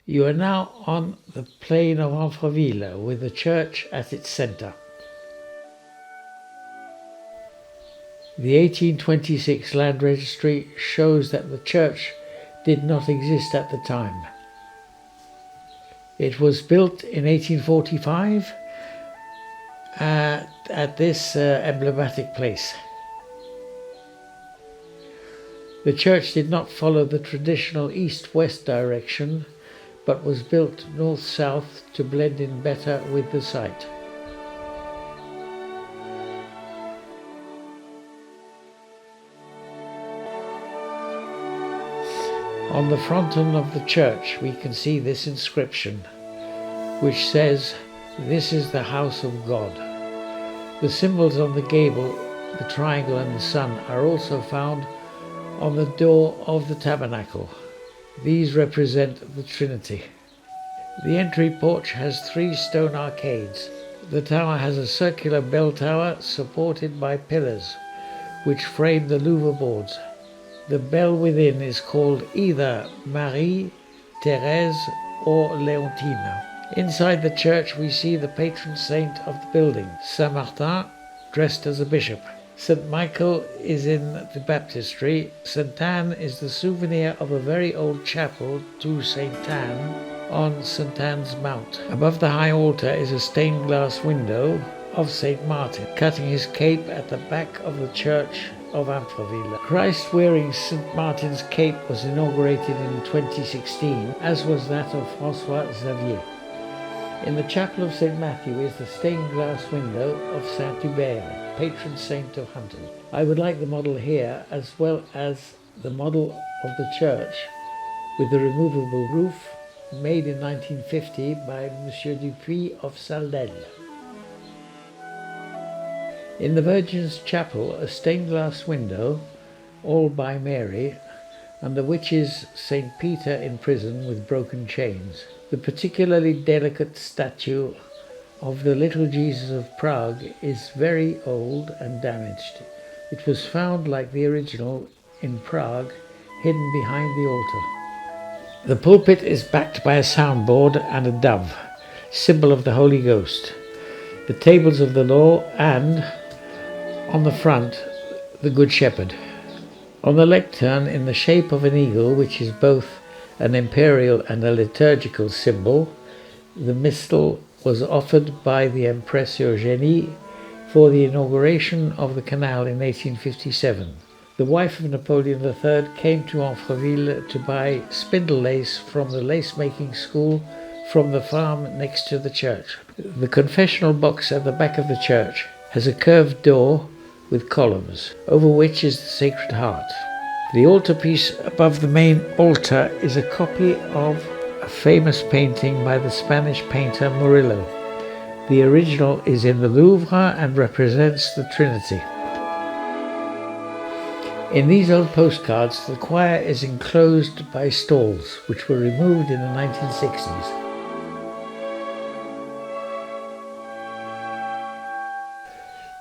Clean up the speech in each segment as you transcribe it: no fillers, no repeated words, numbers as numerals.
You are now on the plain of Amfreville with the church at its centre. The 1826 land registry shows that the church did not exist at the time. It was built in 1845 at this emblematic place. The church did not follow the traditional east-west direction, but was built north-south to blend in better with the site. On the fronton of the church we can see this inscription, which says, "This is the house of God." The symbols on the gable, the triangle and the sun, are also found on the door of the tabernacle. These represent the Trinity. The entry porch has 3 stone arcades. The tower has a circular bell tower supported by pillars, which frame the louver boards. The bell within is called either Marie, Thérèse, or Léontine. Inside the church we see the patron saint of the building, Saint Martin, dressed as a bishop. St. Michael is in the baptistry. St. Anne is the souvenir of a very old chapel to St. Anne on St. Anne's Mount. Above the high altar is a stained glass window of St. Martin, cutting his cape at the back of the church of Amfreville. Christ wearing St. Martin's cape was inaugurated in 2016, as was that of François Xavier. In the chapel of St. Matthew is the stained glass window of Saint Hubert, patron saint of hunting. I would like the model here, as well as the model of the church with the removable roof, made in 1950 by Monsieur Dupuis of Saldel. In the Virgin's Chapel, a stained glass window, all by Mary, under which is St. Peter in prison with broken chains. The particularly delicate statue of the Little Jesus of Prague is very old and damaged. It was found, like the original, in Prague, hidden behind the altar. The pulpit is backed by a soundboard and a dove, symbol of the Holy Ghost, the tables of the law, and, on the front, the Good Shepherd. On the lectern, in the shape of an eagle, which is both an imperial and a liturgical symbol, the missal was offered by the Empress Eugénie for the inauguration of the canal in 1857. The wife of Napoleon III came to Amfreville to buy spindle lace from the lace-making school from the farm next to the church. The confessional box at the back of the church has a curved door with columns, over which is the Sacred Heart. The altarpiece above the main altar is a copy of a famous painting by the Spanish painter Murillo. The original is in the Louvre and represents the Trinity. In these old postcards, the choir is enclosed by stalls, which were removed in the 1960s.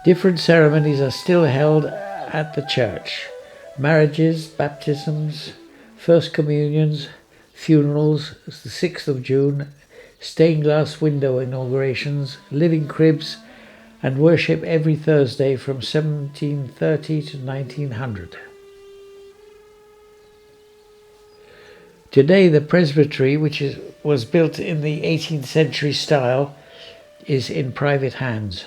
Different ceremonies are still held at the church: marriages, baptisms, first communions, funerals, the 6th of June, stained glass window inaugurations, living cribs, and worship every Thursday from 1730 to 1900. Today the presbytery, which was built in the 18th century style, is in private hands.